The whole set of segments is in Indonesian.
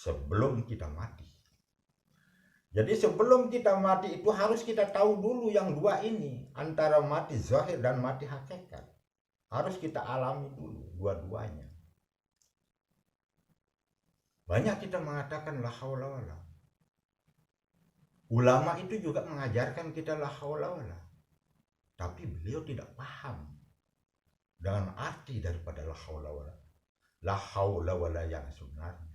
sebelum kita mati. Jadi sebelum kita mati itu harus kita tahu dulu yang dua ini, antara mati zahir dan mati hakikat. Harus kita alami dulu dua-duanya. Banyak kita mengatakan la haula wala. Ulama itu juga mengajarkan kita la haula wala. Tapi beliau tidak paham dengan arti daripada la haula wala. La haula wala yang sebenarnya.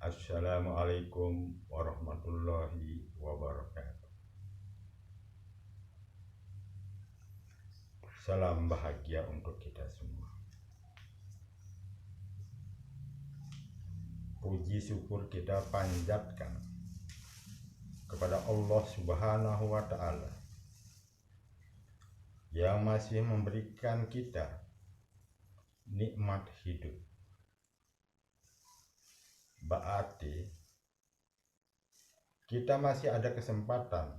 Assalamualaikum warahmatullahi wabarakatuh. Salam bahagia untuk kita semua. Puji syukur kita panjatkan kepada Allah Subhanahu wa Ta'ala yang masih memberikan kita nikmat hidup. Berarti kita masih ada kesempatan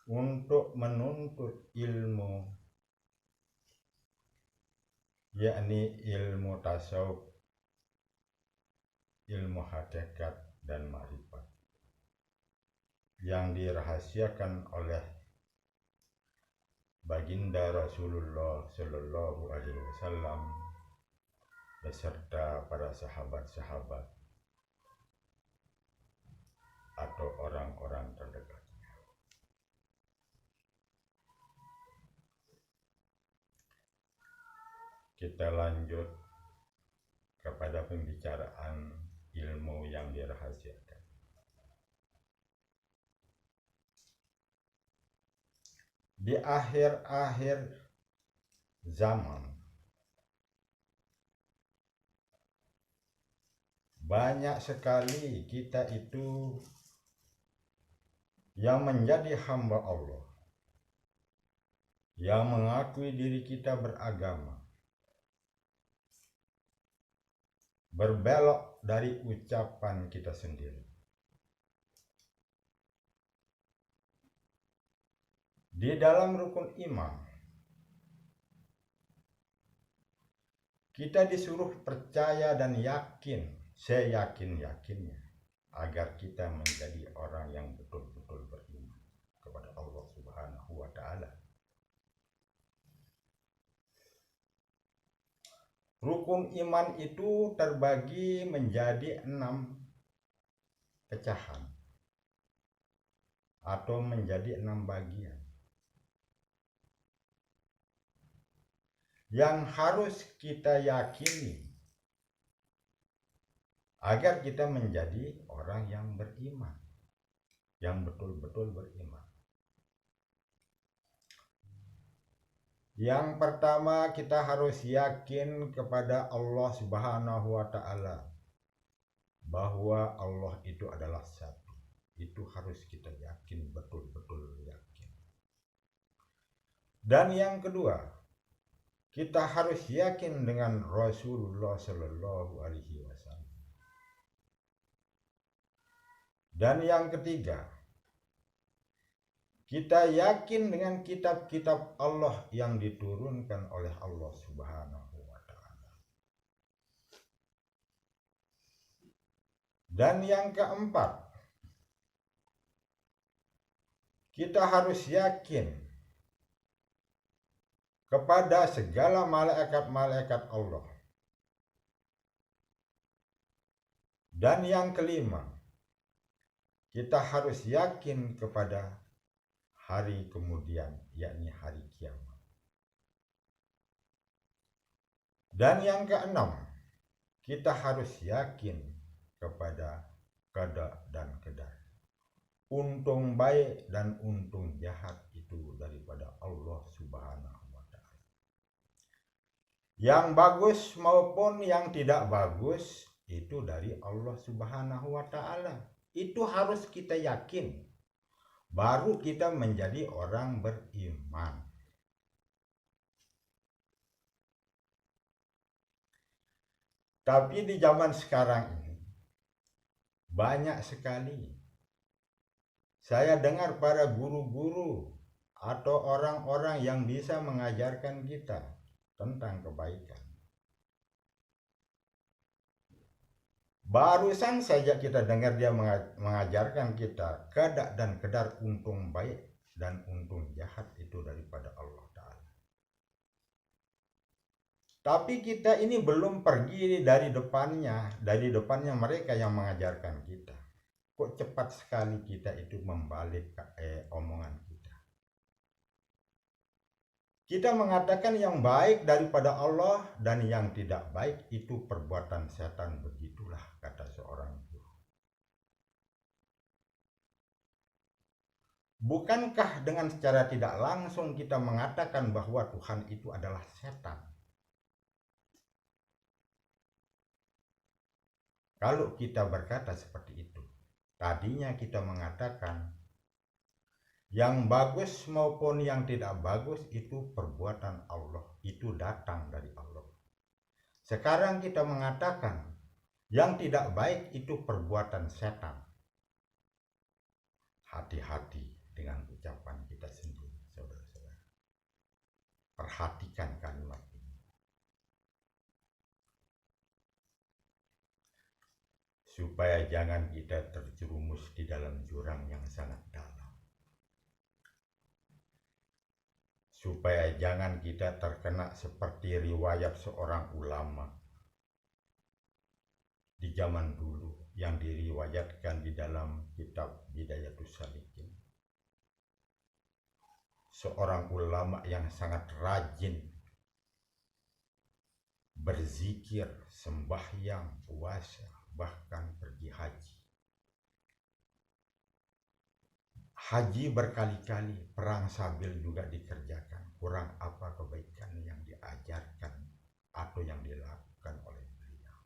untuk menuntut ilmu, yakni ilmu tasawuf, ilmu hakikat dan ma'rifat yang dirahasiakan oleh baginda Rasulullah Shallallahu Alaihi Wasallam beserta para sahabat-sahabat atau orang-orang terdekatnya. Kita lanjut kepada pembicaraan ilmu yang dirahasiakan. Di akhir-akhir zaman banyak sekali kita itu yang menjadi hamba Allah, yang mengakui diri kita beragama, berbelok dari ucapan kita sendiri. Di dalam rukun iman, kita disuruh percaya dan yakin, seyakin-yakinnya, agar kita menjadi orang yang betul-betul beriman kepada Allah Subhanahu wa Ta'ala. Rukun iman itu terbagi menjadi 6 pecahan atau menjadi 6 bagian yang harus kita yakini agar kita menjadi orang yang beriman, yang betul-betul beriman. Yang pertama, kita harus yakin kepada Allah Subhanahu wa Ta'ala bahwa Allah itu adalah satu. Itu harus kita yakin, betul-betul yakin. Dan yang kedua, kita harus yakin dengan Rasulullah Shallallahu Alaihi Wasallam. Dan yang ketiga, kita yakin dengan kitab-kitab Allah yang diturunkan oleh Allah Subhanahu wa Ta'ala. Dan yang keempat, kita harus yakin kepada segala malaikat-malaikat Allah. Dan yang kelima, kita harus yakin kepada hari kemudian, yakni hari kiamat. Dan yang keenam, kita harus yakin kepada qada dan qadar. Untung baik dan untung jahat itu daripada Allah Subhanahu wa Ta'ala. Yang bagus maupun yang tidak bagus itu dari Allah Subhanahu wa Ta'ala. Itu harus kita yakin, baru kita menjadi orang beriman. Tapi di zaman sekarang ini banyak sekali saya dengar para guru-guru atau orang-orang yang bisa mengajarkan kita tentang kebaikan. Barusan saja kita dengar dia mengajarkan kita kada dan kedar untung baik dan untung jahat itu daripada Allah Ta'ala. Tapi kita ini belum pergi dari depannya mereka yang mengajarkan kita. Kok cepat sekali kita itu membalik omongan kita. Kita mengatakan yang baik daripada Allah dan yang tidak baik itu perbuatan setan, begitulah kata seorang guru. Bukankah dengan secara tidak langsung kita mengatakan bahwa Tuhan itu adalah setan? Kalau kita berkata seperti itu, tadinya kita mengatakan yang bagus maupun yang tidak bagus itu perbuatan Allah, itu datang dari Allah. Sekarang kita mengatakan yang tidak baik itu perbuatan setan. Hati-hati dengan ucapan kita sendiri, saudara-saudara. Perhatikan kalimat ini. Supaya jangan kita terjerumus di dalam jurang yang sangat dalam. Supaya jangan kita terkena seperti riwayat seorang ulama di zaman dulu yang diriwayatkan di dalam kitab Bidayatus Salikin. Seorang ulama yang sangat rajin berzikir, sembahyang, puasa, bahkan pergi haji. Haji berkali-kali, perang sabil juga dikerjakan. Kurang apa kebaikan yang diajarkan atau yang dilakukan oleh beliau.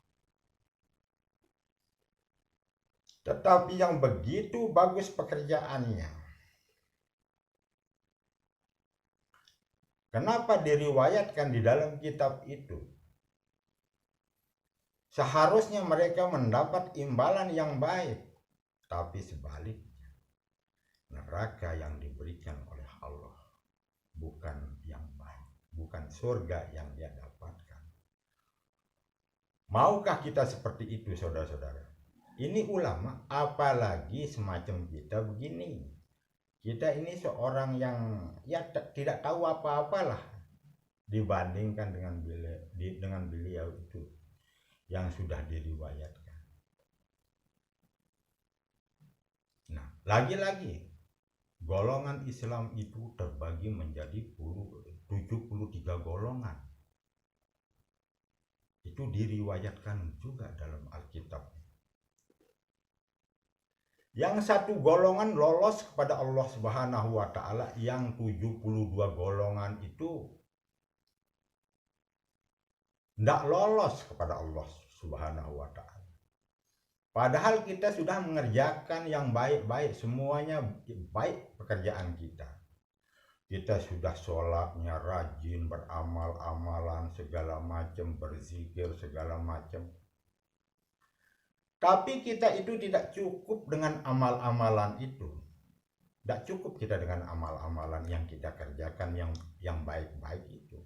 Tetapi yang begitu bagus pekerjaannya, kenapa diriwayatkan di dalam kitab itu? Seharusnya mereka mendapat imbalan yang baik, tapi sebaliknya, neraka yang diberikan oleh Allah, bukan yang baik, bukan surga yang dia dapatkan. Maukah kita seperti itu, saudara-saudara? Ini ulama, apalagi semacam kita begini. Kita ini seorang yang tidak tahu apa-apalah dibandingkan dengan beliau itu yang sudah diriwayatkan. Nah, lagi-lagi golongan Islam itu terbagi menjadi 73 golongan. Itu diriwayatkan juga dalam Alkitab. Yang satu golongan lolos kepada Allah Subhanahu wa Ta'ala, yang 72 golongan itu tidak lolos kepada Allah Subhanahu wa Ta'ala. Padahal kita sudah mengerjakan yang baik-baik, semuanya baik pekerjaan kita. Kita sudah sholatnya rajin, beramal-amalan segala macam, berzikir segala macam. Tapi kita itu tidak cukup dengan amal-amalan itu. Tidak cukup kita dengan amal-amalan yang kita kerjakan yang baik-baik itu.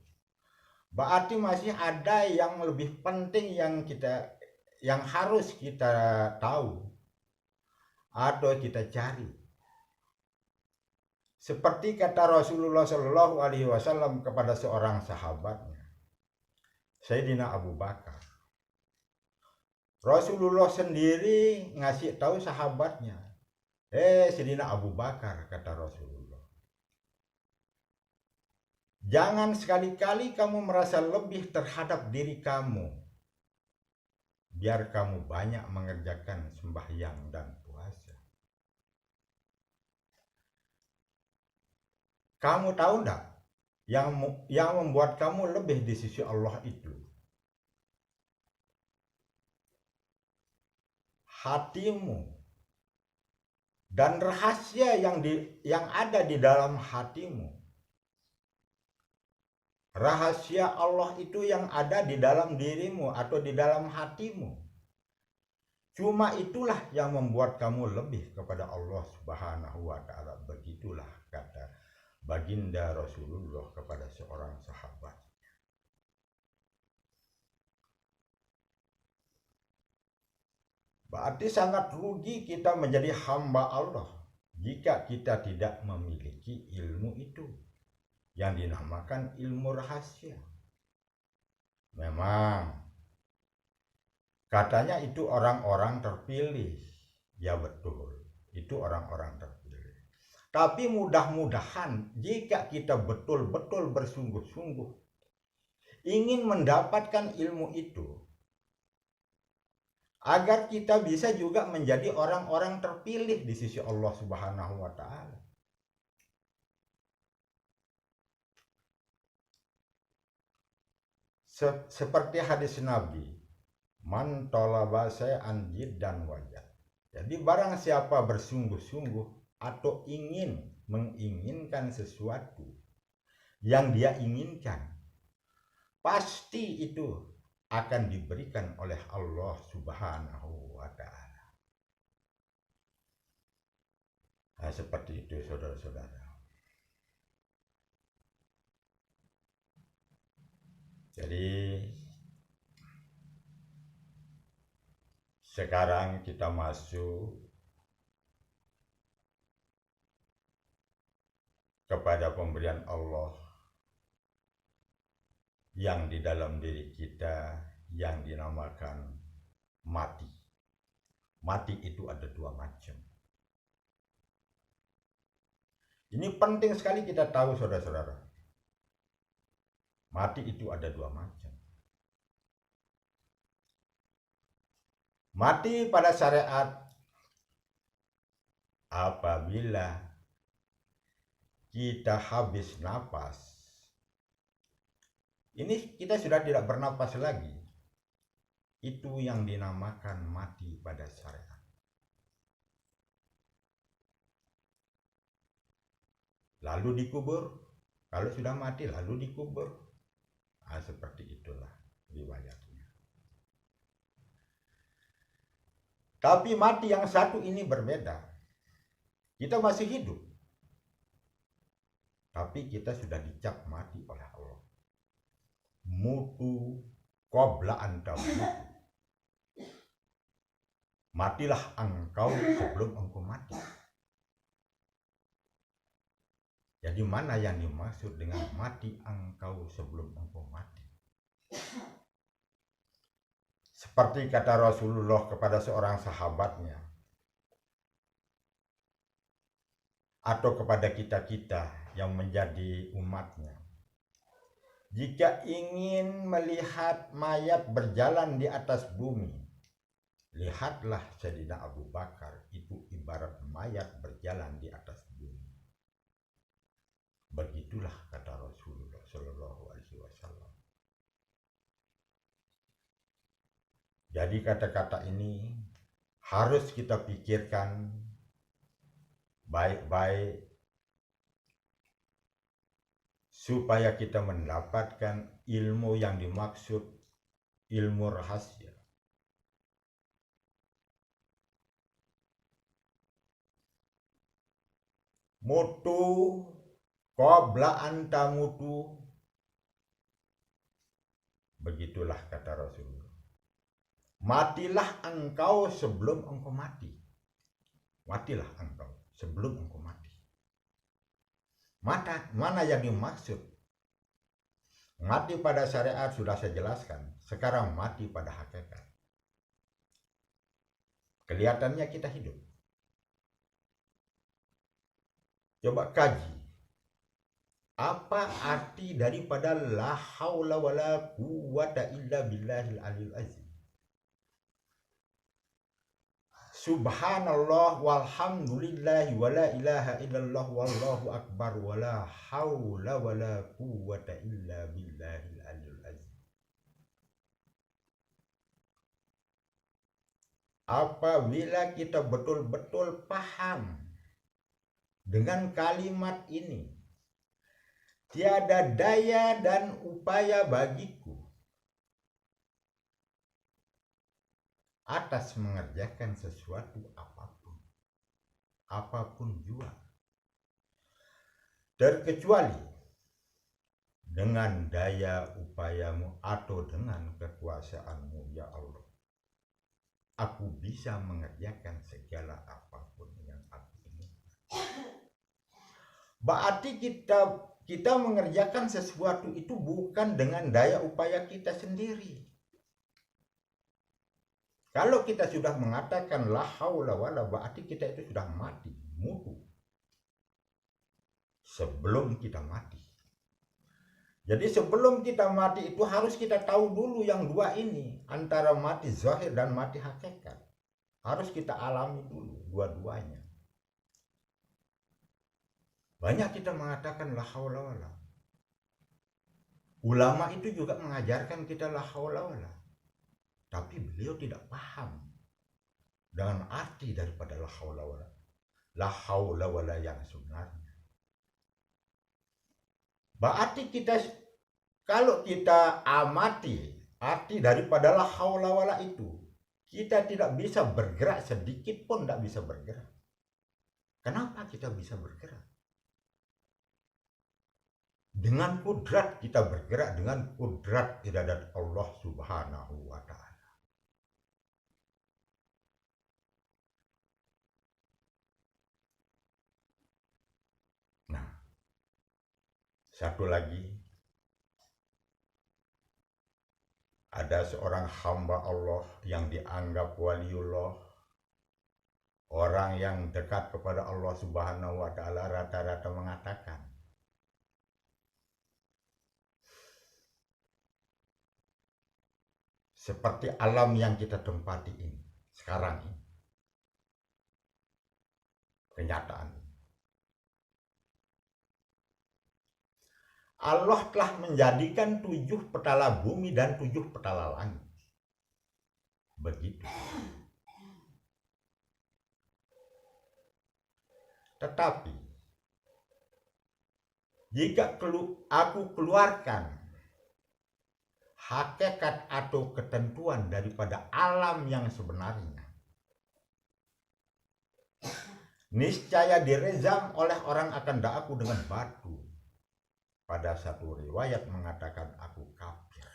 Berarti masih ada yang lebih penting yang harus kita tahu atau kita cari. Seperti kata Rasulullah Shallallahu Alaihi Wasallam kepada seorang sahabatnya, Sayyidina Abu Bakar. Rasulullah sendiri ngasih tahu sahabatnya, Sayyidina Abu Bakar, kata Rasulullah, jangan sekali-kali kamu merasa lebih terhadap diri kamu, biar kamu banyak mengerjakan sembahyang dan puasa. Kamu tahu enggak? yang membuat kamu lebih di sisi Allah itu hatimu dan rahasia yang ada di dalam hatimu. Rahasia Allah itu yang ada di dalam dirimu atau di dalam hatimu. Cuma itulah yang membuat kamu lebih kepada Allah Subhanahu wa ta'ala. Begitulah kata baginda Rasulullah kepada seorang sahabat. Berarti sangat rugi kita menjadi hamba Allah jika kita tidak memiliki ilmu itu yang dinamakan ilmu rahasia. Memang katanya itu orang-orang terpilih. Ya betul, itu orang-orang terpilih. Tapi mudah-mudahan jika kita betul-betul bersungguh-sungguh ingin mendapatkan ilmu itu, agar kita bisa juga menjadi orang-orang terpilih di sisi Allah Subhanahu wa ta'ala. Seperti hadis Nabi, man talaba syai'an jiddan wajad. Jadi barang siapa bersungguh-sungguh atau menginginkan sesuatu yang dia inginkan, pasti itu akan diberikan oleh Allah Subhanahu wa ta'ala. Nah, seperti itu saudara-saudara. Jadi sekarang kita masuk kepada pemberian Allah yang di dalam diri kita yang dinamakan mati. Mati itu ada dua macam. Ini penting sekali kita tahu saudara-saudara. Mati itu ada dua macam. Mati pada syariat apabila kita habis napas. Ini kita sudah tidak bernapas lagi. Itu yang dinamakan mati pada syariat. Lalu dikubur. Kalau sudah mati lalu dikubur. Nah, seperti itulah riwayatnya. Tapi mati yang satu ini berbeda. Kita masih hidup. Tapi kita sudah dicap mati oleh Allah. Mutu qabla an tamutu. Matilah engkau sebelum engkau mati. Jadi mana yang dimaksud dengan mati engkau sebelum engkau mati? Seperti kata Rasulullah kepada seorang sahabatnya, atau kepada kita-kita yang menjadi umatnya. Jika ingin melihat mayat berjalan di atas bumi, lihatlah Sayyidina Abu Bakar, itu ibarat mayat berjalan di atas bumi. Begitulah kata Rasulullah Shallallahu Alaihi Wasallam. Jadi kata-kata ini harus kita pikirkan baik-baik supaya kita mendapatkan ilmu yang dimaksud ilmu rahasia. Mutu qabla an tamutu. Begitulah kata Rasulullah. Matilah engkau sebelum engkau mati. Matilah engkau sebelum engkau mati. Mana yang dimaksud? Mati pada syariat sudah saya jelaskan. Sekarang mati pada hakikat. Kelihatannya kita hidup. Coba kaji. Apa arti daripada la haula wala quwwata illa billahil aliyil azim? Subhanallah walhamdulillah wala ilaha illallah wallahu akbar wala haula wala quwwata illa billahil aliyul azim. Apabila kita betul-betul paham dengan kalimat ini, tiada daya dan upaya bagiku atas mengerjakan sesuatu apapun jua, terkecuali dengan daya upayamu atau dengan kekuasaanmu ya Allah. Aku bisa mengerjakan segala apapun yang aku inginkan. Berarti kita mengerjakan sesuatu itu bukan dengan daya upaya kita sendiri. Kalau kita sudah mengatakan la haula wala, berarti kita itu sudah mati, mutu. Sebelum kita mati. Jadi sebelum kita mati itu harus kita tahu dulu yang dua ini, antara mati zahir dan mati hakikat. Harus kita alami dulu dua-duanya. Banyak kita mengatakan la haula wala. Ulama itu juga mengajarkan kita la haula wala. Tapi beliau tidak paham dengan arti daripada la haula wala. La haula wala yang sebenarnya. Berarti kalau kita amati arti daripada la haula wala itu, kita tidak bisa bergerak sedikit pun, tidak bisa bergerak. Kenapa kita bisa bergerak? Dengan kudrat kita bergerak, dengan kudrat iradat Allah Subhanahu wa ta'ala. Nah, satu lagi, ada seorang hamba Allah yang dianggap waliullah, orang yang dekat kepada Allah Subhanahu wa ta'ala, rata-rata mengatakan, seperti alam yang kita tempati ini, sekarang ini, kenyataan ini. Allah telah menjadikan 7 petala bumi dan 7 petala langit. Begitu. Tetapi, jika aku keluarkan hakikat atau ketentuan daripada alam yang sebenarnya, niscaya direjam oleh orang akan aku dengan batu. Pada satu riwayat mengatakan aku kafir.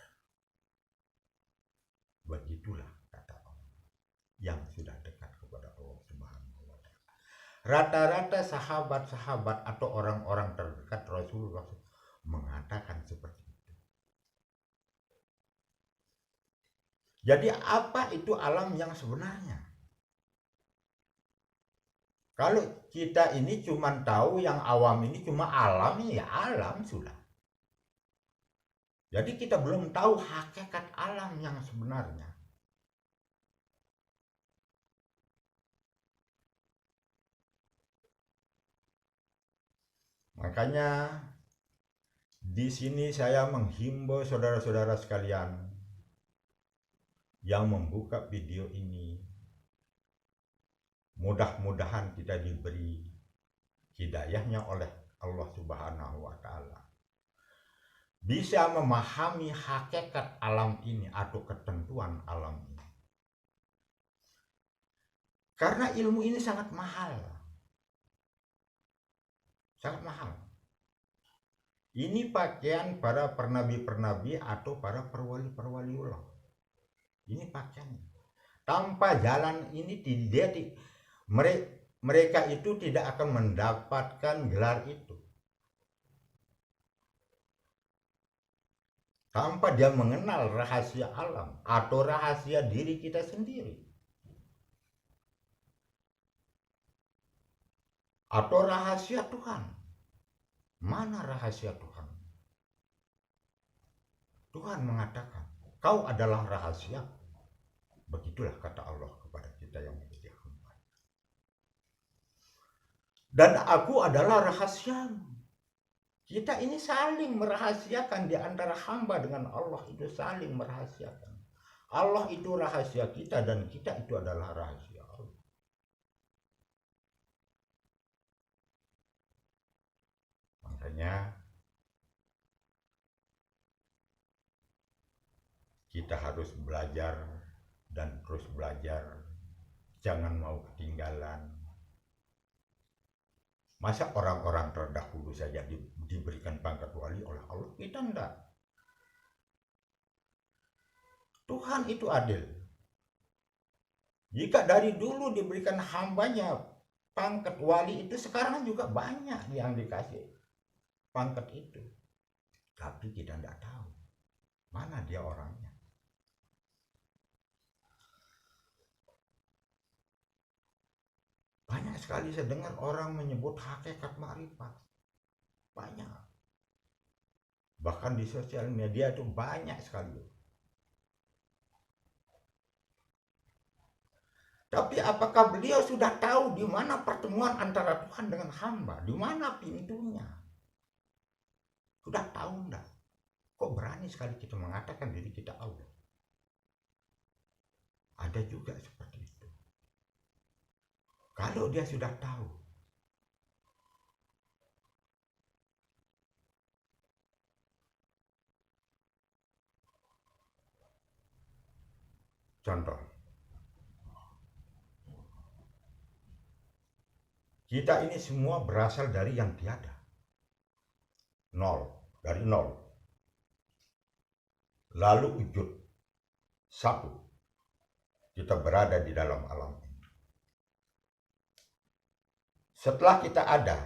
Begitulah kata Allah yang sudah dekat kepada Allah Subhanahu wa ta'ala. Rata-rata sahabat-sahabat atau orang-orang terdekat Rasulullah mengatakan seperti itu. Jadi apa itu alam yang sebenarnya? Kalau kita ini cuma tahu yang awam ini cuma alam, ya alam sudah. Jadi kita belum tahu hakikat alam yang sebenarnya. Makanya di sini saya menghimbau saudara-saudara sekalian yang membuka video ini, mudah-mudahan kita diberi hidayahnya oleh Allah Subhanahu wa ta'ala, bisa memahami hakikat alam ini atau ketentuan alam ini. Karena ilmu ini sangat mahal. Sangat mahal. Ini pakaian para pernabi-pernabi atau para perwali-perwaliullah. Ini pakaiannya. Tanpa jalan ini mereka itu tidak akan mendapatkan gelar itu. Tanpa dia mengenal rahasia alam atau rahasia diri kita sendiri. Atau rahasia Tuhan. Mana rahasia Tuhan? Tuhan mengatakan, kau adalah rahasia. Begitulah kata Allah kepada kita yang menjadi hamba. Dan aku adalah rahasiamu. Kita ini saling merahasiakan di antara hamba dengan Allah, itu saling merahasiakan. Allah itu rahasia kita dan kita itu adalah rahasia Allah. Makanya kita harus belajar dan terus belajar. Jangan mau ketinggalan. Masa orang-orang terdahulu saja diberikan pangkat wali oleh Allah? Kita enggak. Tuhan itu adil. Jika dari dulu diberikan hambanya pangkat wali itu, sekarang juga banyak yang dikasih pangkat itu. Tapi kita enggak tahu mana dia orangnya. Banyak sekali saya dengar orang menyebut hakikat ma'rifat. Banyak. Bahkan di sosial media itu banyak sekali. Tapi apakah beliau sudah tahu di mana pertemuan antara Tuhan dengan hamba? Di mana pintunya? Sudah tahu enggak? Kok berani sekali kita mengatakan diri kita Allah? Ada juga seperti itu. Kalau dia sudah tahu, contoh, kita ini semua berasal dari yang tiada. Nol, dari nol. Lalu wujud, satu. Kita berada di dalam alam ini. Setelah kita ada,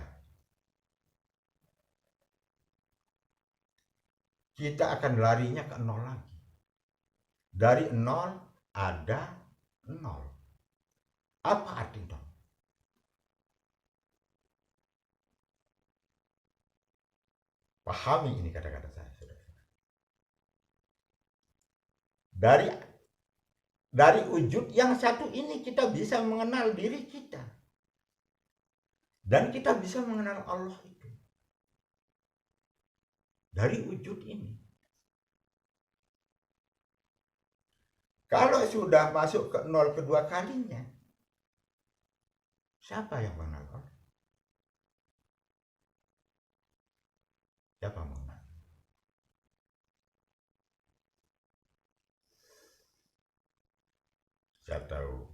kita akan larinya ke nol lagi. Dari nol ada nol. Apa arti nol? Pahami ini kata-kata saya, saudara. Dari wujud yang satu ini kita bisa mengenal diri kita. Dan kita bisa mengenal Allah itu. Dari wujud ini. Kalau sudah masuk ke nol kedua kalinya, siapa yang mengenal Allah? Siapa mengenal? Saya tahu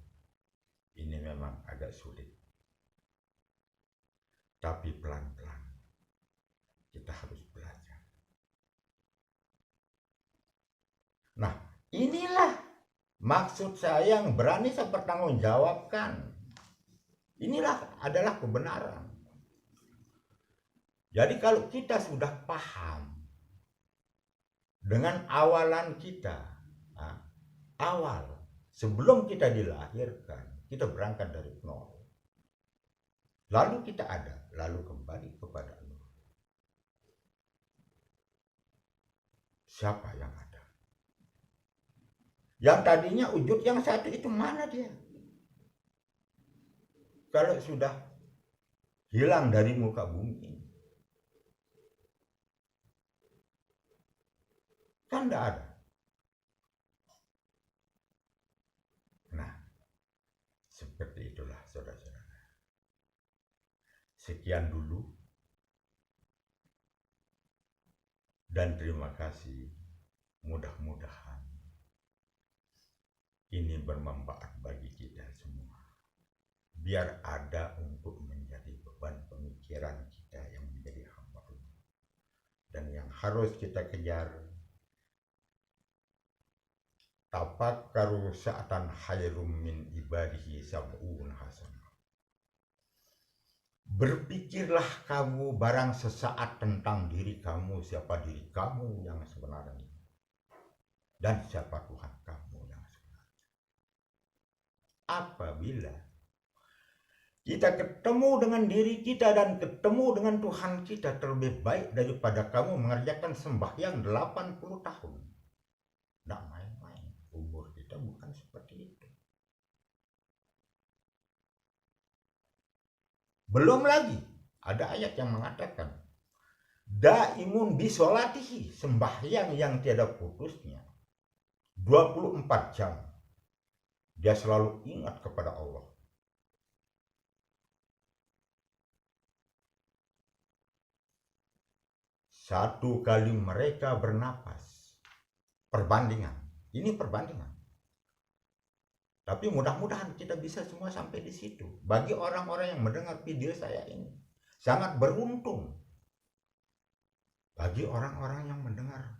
ini memang agak sulit. Tapi pelan-pelan kita harus belajar. Nah, inilah maksud saya yang berani saya pertanggungjawabkan. Inilah adalah kebenaran. Jadi kalau kita sudah paham dengan awalan kita, awal sebelum kita dilahirkan, kita berangkat dari nol. Lalu kita ada, lalu kembali kepada nol. Siapa yang ada? Yang tadinya wujud yang satu itu mana dia? Kalau sudah hilang dari muka bumi ini, kan tidak ada. Nah, seperti itulah saudara-saudara. Sekian dulu. Dan terima kasih. Mudah-mudahan ini bermanfaat bagi kita semua. Biar ada untuk menjadi beban pemikiran kita yang menjadi hamba Allah. Dan yang harus kita kejar, tafakkaru sa'atan khairum min ibadihi sab'un hasanah. Berpikirlah kamu barang sesaat tentang diri kamu, siapa diri kamu yang sebenarnya, dan siapa Tuhan kamu yang sebenarnya. Apabila kita ketemu dengan diri kita dan ketemu dengan Tuhan kita, terlebih baik daripada kamu mengerjakan sembahyang 80 tahun. Tidak main-main, umur kita bukan seperti itu. Belum lagi ada ayat yang mengatakan daimun bisolatihi, sembahyang yang tiada putusnya 24 jam. Dia selalu ingat kepada Allah. Satu kali mereka bernapas. Perbandingan. Ini perbandingan. Tapi mudah-mudahan kita bisa semua sampai di situ. Bagi orang-orang yang mendengar video saya ini, sangat beruntung. Bagi orang-orang yang mendengar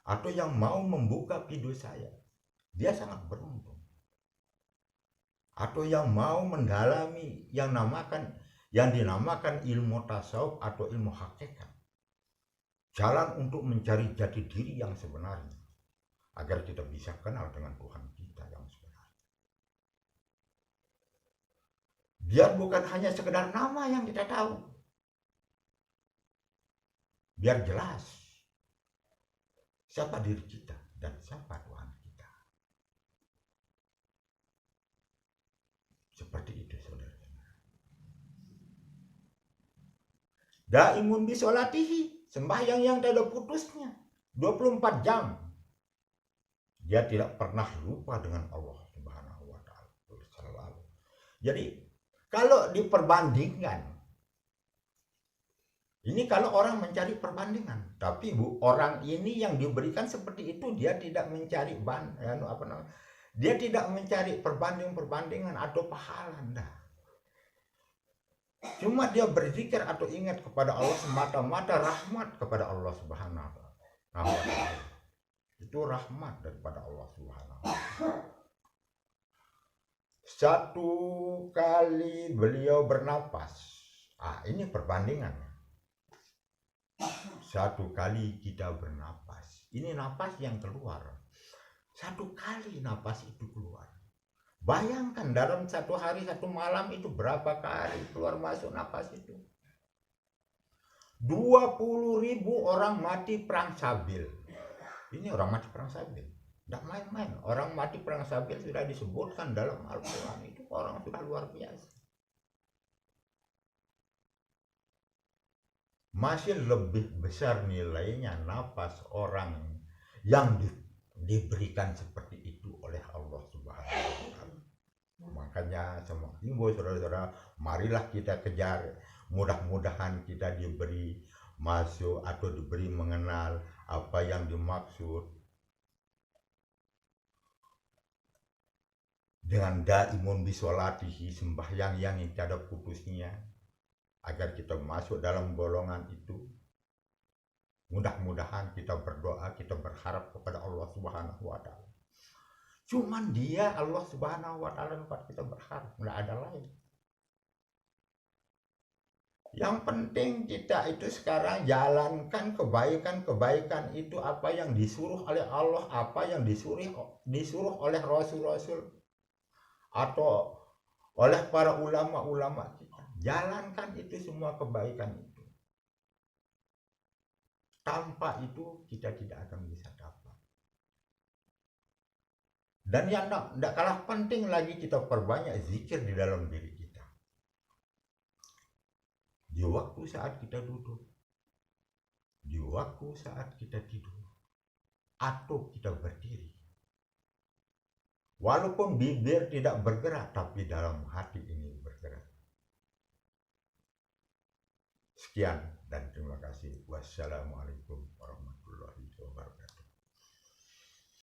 atau yang mau membuka video saya, dia sangat beruntung. Atau yang mau mendalami yang dinamakan ilmu tasawuf atau ilmu hakikat. Jalan untuk mencari jati diri yang sebenarnya, agar kita bisa kenal dengan Tuhan kita yang sebenarnya. Biar bukan hanya sekedar nama yang kita tahu. Biar jelas siapa diri kita dan siapa Tuhan kita. Seperti itu, saudara. Daimun bisolatihi, sembahyang yang tidak ada putusnya 24 jam. Dia tidak pernah lupa dengan Allah Subhanahu wa taala. Selalu. Jadi kalau diperbandingkan, ini kalau orang mencari perbandingan, tapi orang ini yang diberikan seperti itu, dia tidak mencari dia tidak mencari perbandingan atau pahala, enggak. Cuma dia berzikir atau ingat kepada Allah semata-mata rahmat kepada Allah Subhanahu wa taala. Itu rahmat daripada Allah Subhanahu wa taala. Satu kali beliau bernapas. Ini perbandingannya. Satu kali kita bernapas. Ini napas yang keluar. Satu kali napas itu keluar. Bayangkan dalam satu hari, satu malam itu berapa kali keluar masuk napas itu. 20.000 orang mati perang Sabil. Ini orang mati perang Sabil. Tidak main-main. Orang mati perang Sabil sudah disebutkan dalam Al-Quran. Itu orang sudah luar biasa. Masih lebih besar nilainya napas orang yang diberikan seperti itu oleh Allah Subhanahu wa taala. Makanya sama himbau saudara-saudara, marilah kita kejar. Mudah-mudahan kita diberi masuk atau diberi mengenal apa yang dimaksud dengan daimun bisolatihi, sembahyang yang tiada putusnya, agar kita masuk dalam golongan itu. Mudah-mudahan kita berdoa, kita berharap kepada Allah Subhanahu wa taala. Cuman dia Allah Subhanahu wa taala tempat kita berharap, enggak ada lain. Yang penting kita itu sekarang jalankan kebaikan itu, apa yang disuruh oleh Allah, apa yang disuruh oleh rasul-rasul atau oleh para ulama-ulama kita. Jalankan itu semua kebaikan itu. Tanpa itu kita tidak akan bisa dapat. Dan yang tidak kalah penting lagi, kita perbanyak zikir di dalam diri kita. Di waktu saat kita duduk, di waktu saat kita tidur, atau kita berdiri. Walaupun bibir tidak bergerak, tapi dalam hati ini bergerak. Sekian dan terima kasih. Wassalamualaikum warahmatullahi wabarakatuh.